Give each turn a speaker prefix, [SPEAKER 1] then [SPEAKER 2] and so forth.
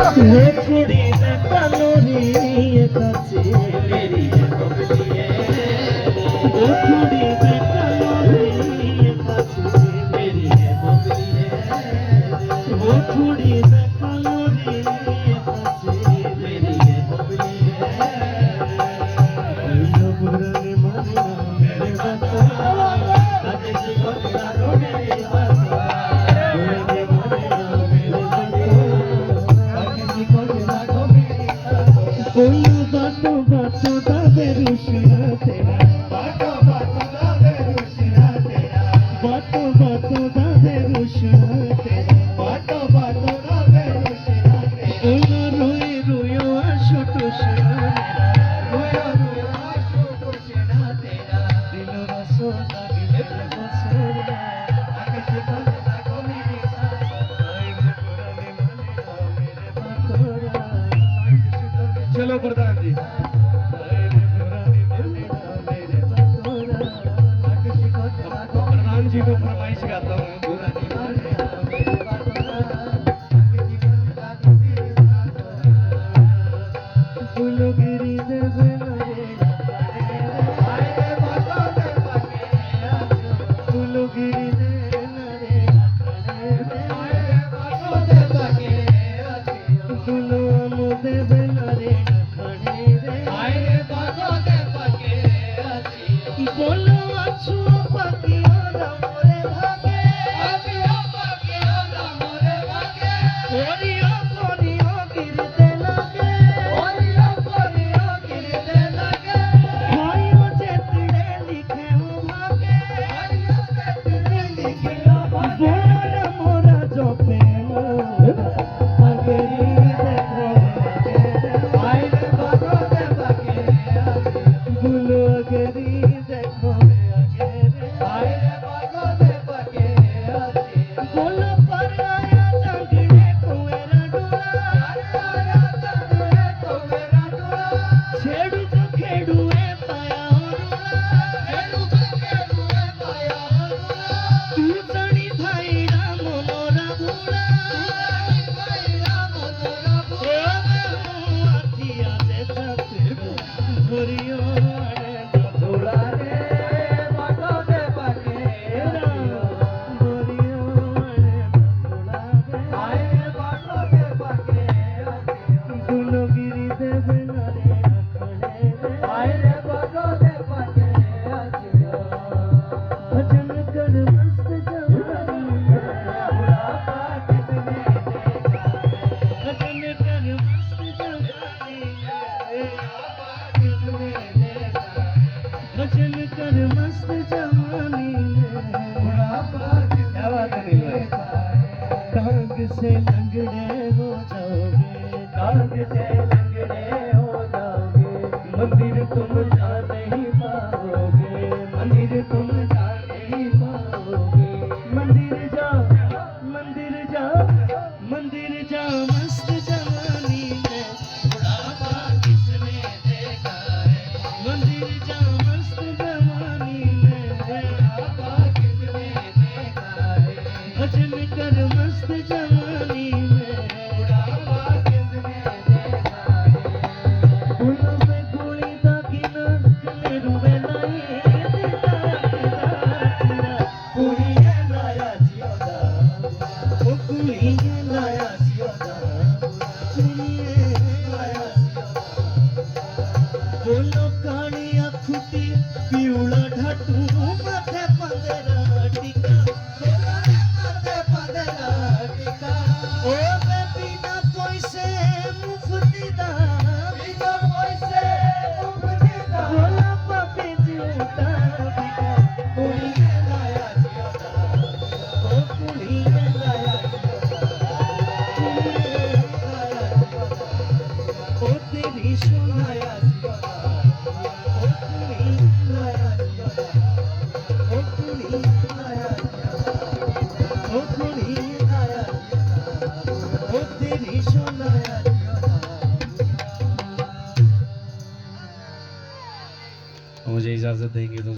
[SPEAKER 1] वो थोड़ी कलोरी काचे मेरी बबली वो थोड़ी कलोरी काचे मेरी बबली वो थोड़ी कलोरी काचे मेरी बबली बुराने मानना मेरे बता आगे से बता दो मेरी बता बुराने मानना मेरे बता आगे से बता दो मेरी बता कोई बातों बातों दा बेरुशना तेरा बातों बातों दा बेरुशना तेरा बातों बातों दा बेरुशना तेरा बातों बातों दा बेरुशना तेरा रोए रोयो आशो तुशना रोयो रोयो आशो तुशना तेरा दिल रसो लगे बसोरा आकाश बंदा को मेरी चलो प्रधान जी प्रधान जी को फरमाइश गाता हूँ फूलोगिरी बोलो अच्छो पकियो मोरे भागे अच्छो पकियो मोरे भागे ओरियो कोरियो गिरते लगे ओरियो कोरियो गिरते लगे भाइयों जेतने लिखे हो भागे भाइयों जेतने लिखे हो भागे बोलो मोरा जो प्रेम आगे देखो आए भागो दे भागे बोलो अगरी भजन कर मस्त जवानी कांग से लंगड़े हो जाओगे कांग से लंगड़े हो जाओगे मंदिर तुम जा नहीं पाओगे मंदिर तुम जा नहीं पाओगे मंदिर जा मंदिर जा मंदिर जा मस्त जवानी में बुढ़ापा किसने देखा है मंदिर जा भजन कर मस्त जवानी में बुढ़ापा किसने देखा है फूलों पे गोली दागिना गले रुए लाई कुड़िए लाया जियोदा ओ कुड़िए लाया जियोदा कुड़िए लाया जियोदा बोलो कालिया खुटी पिवळा ढाटू माथे पंधरा टिका ओ बिना पैसे मुफ्ती दा बिना पैसे मुफ्ती दा बोला पापी जीवता बिका कुड़ी लाया जियोदा ओ कुड़ी लाया जियोदा ओ तेरी सुनाया जियोदा ओ कुड़ी लाया जियोदा ओ कुड़ी लाया जियोदा ओ कुड़ी मुझे इजाजत देंगे तो